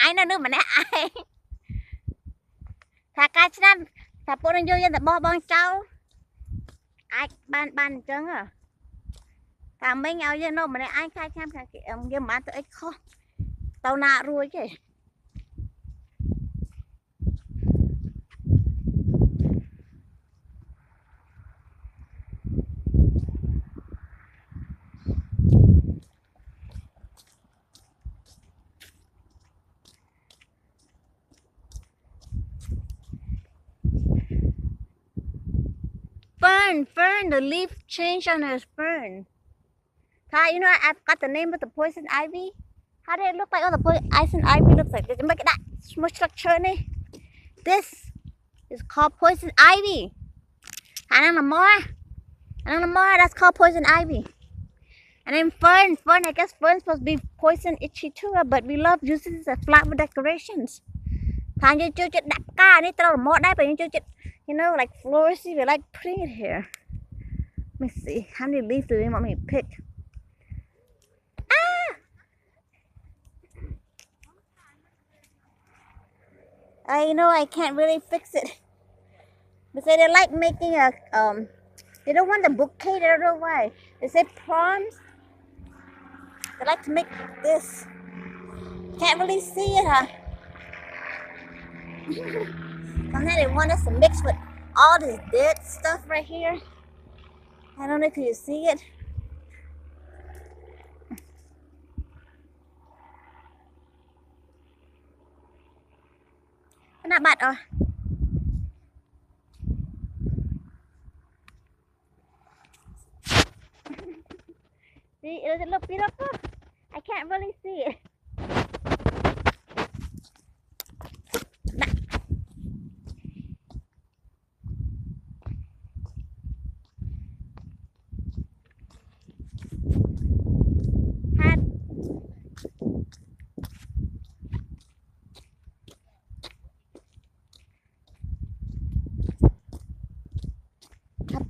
ai nó nữa mà nè ai thà cái năm thà bố nó vô dân thà bò bong cháu ai ban trứng à thà mấy nhau dân nó mà nè ai khai tham khai ông dân mà tụi khó tao nạ ruồi chứ Fern, the leaf changed on his fern. Hi, you know I've got the name of the poison ivy. How did it look like? Oh, the poison ivy looks like. Look at that smooth structure. This is called poison ivy. And then more, that's called poison ivy. And then fern, I guess fern's supposed to be poison itchy too, but we love using this as flower decorations. You know, like floristy, we like putting it here. Let me see, how many leaves do they want me to pick? You know, I can't really fix it. They say they like making a, they don't want the bouquet, I don't know why. They say prawns, they like to make this. Can't really see it, huh? Sometimes they want us to mix with all this dead stuff right here. I don't know if you see it. Not bad, oh. See, does it look beautiful? I can't really see it.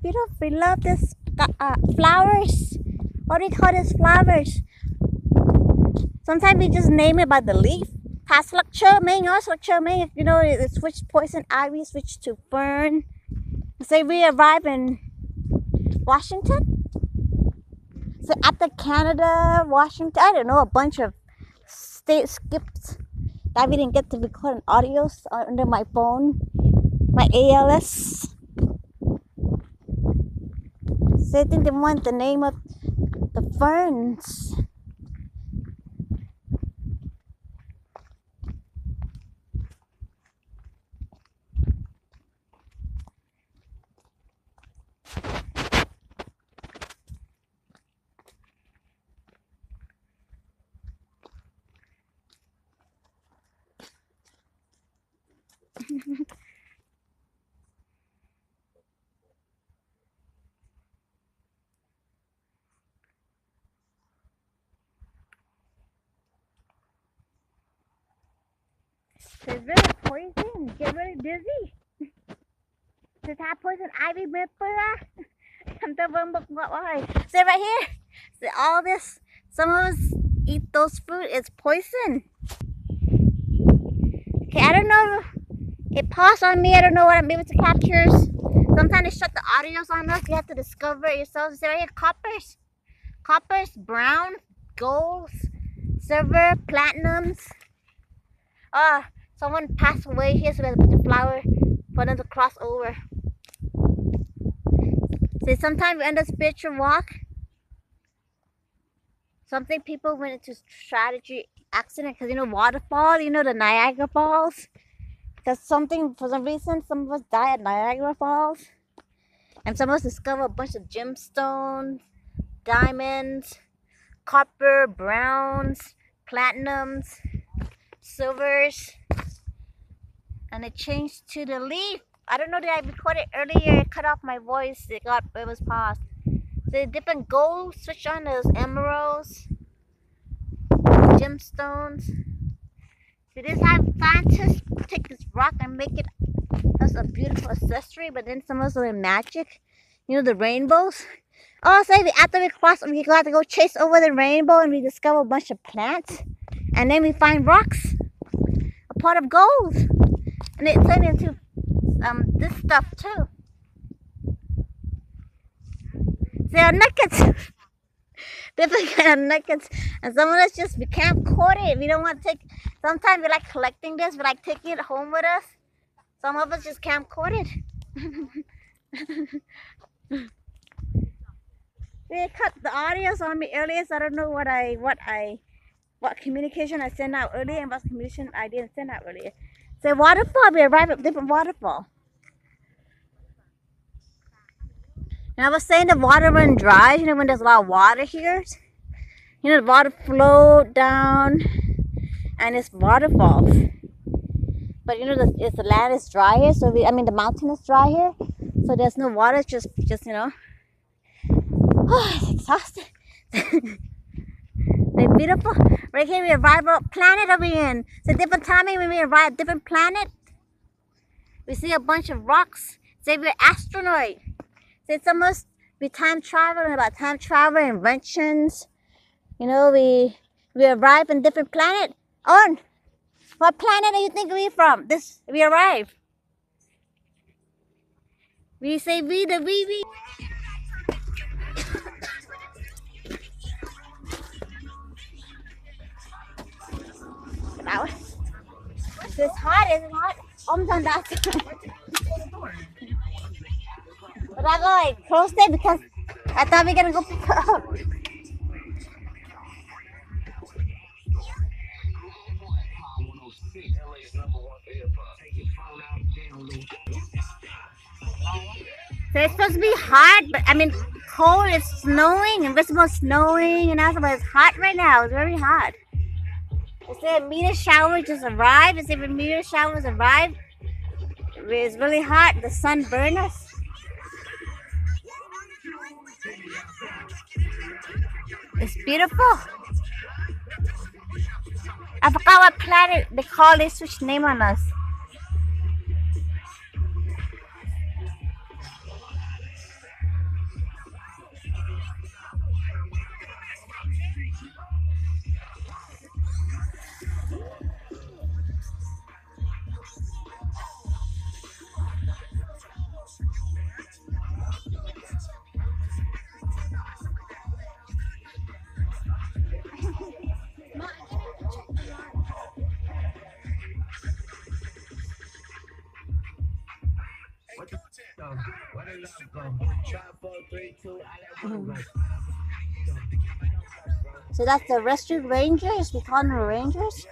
Beautiful. We love this flowers. What do you call these flowers? Sometimes we just name it by the leaf. You know, it switched poison ivy, switched to fern. Say we arrive in Washington. So after Canada, Washington, I don't know, a bunch of state skips that we didn't get to record an audio under my phone, my ALS. So I think they want the name of the ferns. It's very poison. Get really dizzy. This have poison ivy See right here. See all this. Some of us eat those fruit. It's poison. Okay, I don't know. It paused on me. I don't know what I'm able to capture. Sometimes they shut the audios on us. You have to discover it yourself. See right here, coppers, brown, golds, silver, platinums. Someone passed away here, so there's a bunch of flower for them to cross over. See, sometimes we end a spiritual walk. Something people went into strategy accident because, you know, waterfall, you know, the Niagara Falls. Because for some reason, some of us die at Niagara Falls. And some of us discover a bunch of gemstones, diamonds, copper, browns, platinums, silvers. And it changed to the leaf. I don't know, did I record it earlier? It cut off my voice. It was paused. The different gold switch on those emeralds, gemstones. So this have scientists take this rock and make it as a beautiful accessory, but then some of us are magic. You know, the rainbows. Also, after we cross, we got to go chase over the rainbow and we discover a bunch of plants. And then we find rocks. pot of gold. And it turned into this stuff too. They are nuggets. Different kind of nuggets. And some of us just, we can't quote it. We don't want to take, sometimes we like collecting this. We like taking it home with us. Some of us just can't quote it. They cut the audios on me earlier, so I don't know what communication I sent out earlier and what communication I didn't send out earlier. So waterfall, we arrived at different waterfall. And I was saying the water run dry, you know, when there's a lot of water here. You know, the water flowed down and it's waterfalls. But you know, the land is dry here, so the mountain is dry here. So there's no water, it's just you know. Oh, it's exhausting. They're beautiful. Right here we arrive at planet over here. It's a different timing when we arrive at different planet. We see a bunch of rocks. Say we're astronaut. Say it's almost we time travel and about time travel inventions. You know, we arrive in different planet. On what planet do you think we from? We arrive. We say we. It's hot, isn't it hot? Almost that. But I go like close there because I thought we were gonna go pick her up. So it's supposed to be hot, but cold. It's snowing, invisible snowing, and also it's hot right now. It's very hot. It said meteor shower just arrived. It said when meteor showers arrive, it's really hot. The sun burns us. It's beautiful. I forgot what planet they call it. Switch name on us. So that's the rescue rangers. We call them rangers.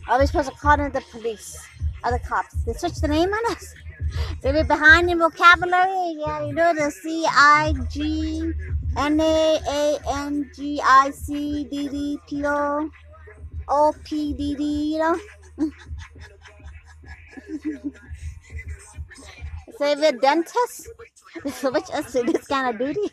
Are we supposed to call them the police? Other cops? They switched the name on us. They were behind in vocabulary. Yeah, you know the CIGNAANGICDDPO you know. Say we're dentists. So much us to this kind of duty.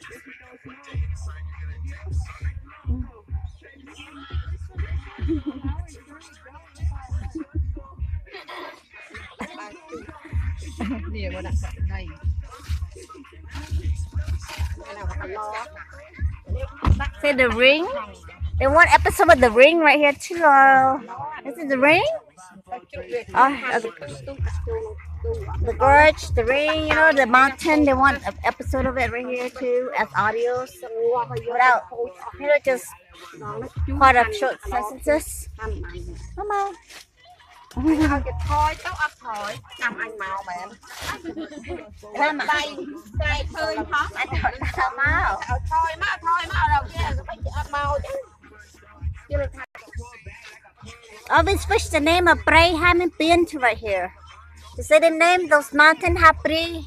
Say the ring. They want episode of the ring right here too. Is it the ring? The gorge, the ring, you know, the mountain. They want an episode of it right here too as audio. So without, you know, just part of short sentences. Come on. Always switch the name of Bray Hamilton to right here. You say the name those mountain have Bray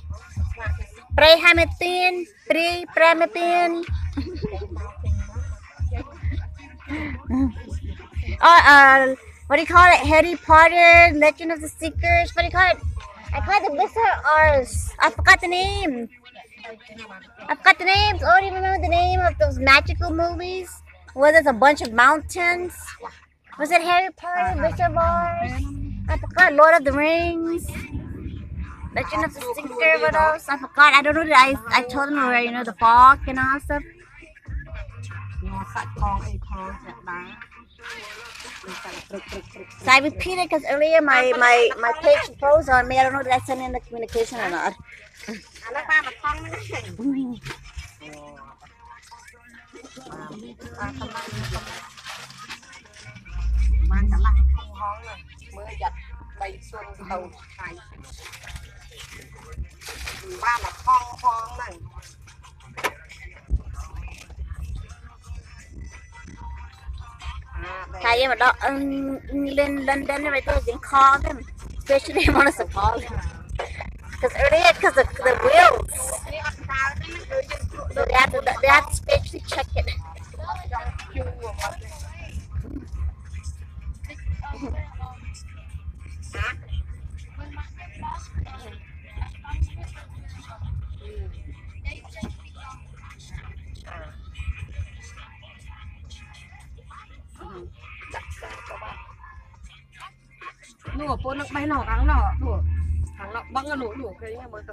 Hamilton, Bray Hamilton. What do you call it? Harry Potter, Legend of the Seekers. What do you call it? I call it the Wizard Rs. I forgot the name. I forgot the names. Oh, do you remember the name of those magical movies where there's a bunch of mountains? Was it Harry Potter, Wizard Rs? I forgot. Lord of the Rings, Legend of the Seeker. What else? I forgot. I don't know. I told them already. You know, the fog and all stuff. So I repeated because earlier my page froze on me. I don't know if I sent in the communication or not. អានោះបានមកថងហ្នឹងបានកន្លះថងហងហ្នឹងមើលយ៉ាត់បីសួនទៅថៃបានមកថងហងហ្នឹង Kaya mà đó lên London right there, you can call them, especially if on a support. Because earlier, because of the wheels, so they have to specially check it.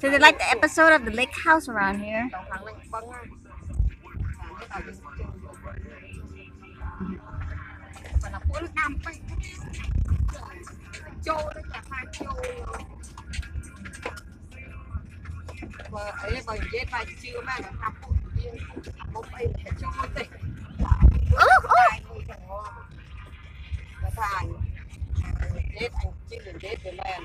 So they like the episode of the lake house around here. Chết anh chứ đừng chết với mẹ